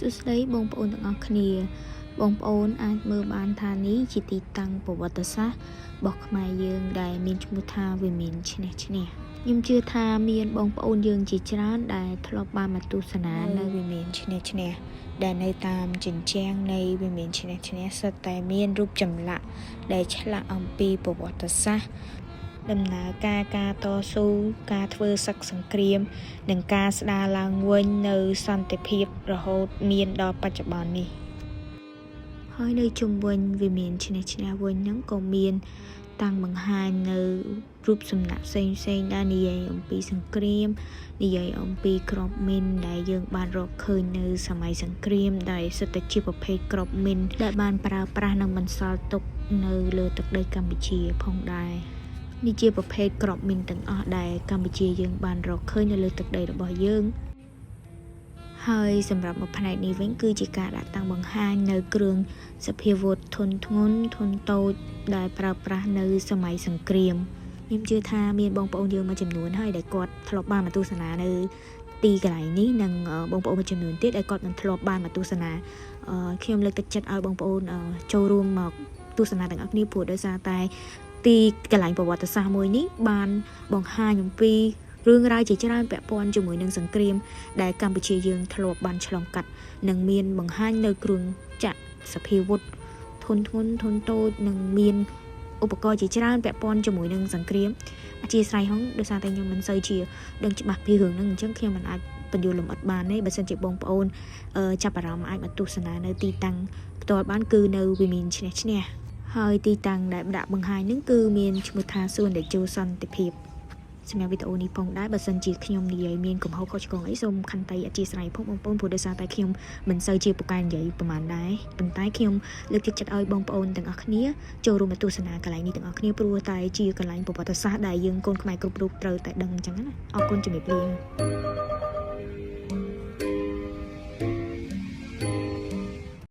សួស្តីបងប្អូនទាំងអស់គ្នាបងប្អូនអាចមើលបានថានេះជាទីតាំងប្រវត្តិសាស្ត្ររបស់ខ្មែរយើងដែលមានឈ្មោះថាវិមានឈ្នះខ្ញុំជឿថាមានបងប្អូនយើងជាច្រើនដែលធ្លាប់បានមកទស្សនានៅវិមានឈ្នះដែលនៅតាមជញ្ជាំងនៃវិមានឈ្នះសុទ្ធតែមានរូបចម្លាក់ដែលឆ្លាក់អំពីប្រវត្តិសាស្ត្រដំណើរការតស៊ូការធ្វើសឹកសង្គ្រាមនិងការស្ដារឡើងវិញនៅសន្តិភាពរហូតមានដល់បច្ចុប្បន្ននេះហើយនៅជុំវិញវិមានឈ្នះវិញហ្នឹងក៏មានតាំងបង្ហាញនៅរូបសំណាកផ្សេងដែលនិយាយអំពីសង្គ្រាមនិយាយអំពីក្របមីនដែលយើងបានរកឃើញនៅសម័យសង្គ្រាមដែលសិតតែជាប្រភេទក្របមីនដែលបានប្រើប្រាស់និងបន្សល់ទុកនៅលើទឹកដីកម្ពុជាផងដែរនេះជាប្រភេទក្របមីនទាំងអស់ដែលកម្ពុជាយើងបានរកឃើញនៅលើទឹកដីរបស់យើងហើយសម្រាប់មួយផ្នែកនេះវិញគឺជាការដាក់តាំងបង្ហាញនៅគ្រឿងសព្វាវុធធុនធ្ងន់ធុនតូចដែលប្រើប្រាស់នៅសម័យសង្គ្រាមខ្ញុំជឿថាមានបងប្អូនយើងមួយចំនួនហើយដែលគាត់ធ្លាប់បានមកទស្សនានៅទីកន្លែងនេះនិងបងប្អូនមួយចំនួនទៀតដែលគាត់មិនធ្លាប់បានមកទស្សនាខ្ញុំលើកទឹកចិត្តឲ្យបងប្អូនចូលរួមមកទស្សនាទាំងអស់គ្នាព្រោះដោយសារតែទីកន្លែងប្រវត្តិសាស្ត្រមួយនេះបានបង្ហាញអំពីរឿងរ៉ាវជាច្រើនពាក់ព័ន្ធជាមួយនឹងសង្គ្រាមដែលកម្ពុជាយើងធ្លាប់បានឆ្លងកាត់និងមានបង្ហាញនៅគ្រឿងចាក់សព្វាវុធធុនធ្ងន់ធុនតូចនិងមានឧបករណ៍ជាច្រើនពាក់ព័ន្ធជាមួយនឹងសង្គ្រាមអធិស្ឋានហងដោយសារតែខ្ញុំមិនសូវជាដឹងច្បាស់ពីរឿងហ្នឹងអញ្ចឹងខ្ញុំមិនអាចបញ្យល់លម្អិតបានទេបើសិនជាបងប្អូនចាប់អារម្មណ៍អាចមកទស្សនានៅទីតាំងផ្ទាល់បានគឺនៅវិមានឈ្នះហើយទីតាំងដែលដាក់បង្ហាញហ្នឹងគឺមានឈ្មោះថាសួនតេជោសន្តិភាពសម្រាប់វីដេអូនេះផងដែរបើសិនជាខ្ញុំនិយាយមានកំហុសខុសឆ្គងអីសូមខន្តីអធិស្ឋានផងបងប្អូនព្រោះដោយសារតែខ្ញុំមិនសូវជាពូកែនិយាយប្រហែលដែរប៉ុន្តែខ្ញុំលើកទឹកចិត្តឲ្យបងប្អូនទាំងអស់គ្នាចូលរួមមកទស្សនាកន្លែងនេះទាំងអស់គ្នាព្រោះតែជាកន្លែងប្រវត្តិសាស្ត្រដែលយើងកូនខ្មែរគ្រប់រូបត្រូវតែដឹងអញ្ចឹងណាអរគុណជំរាបលា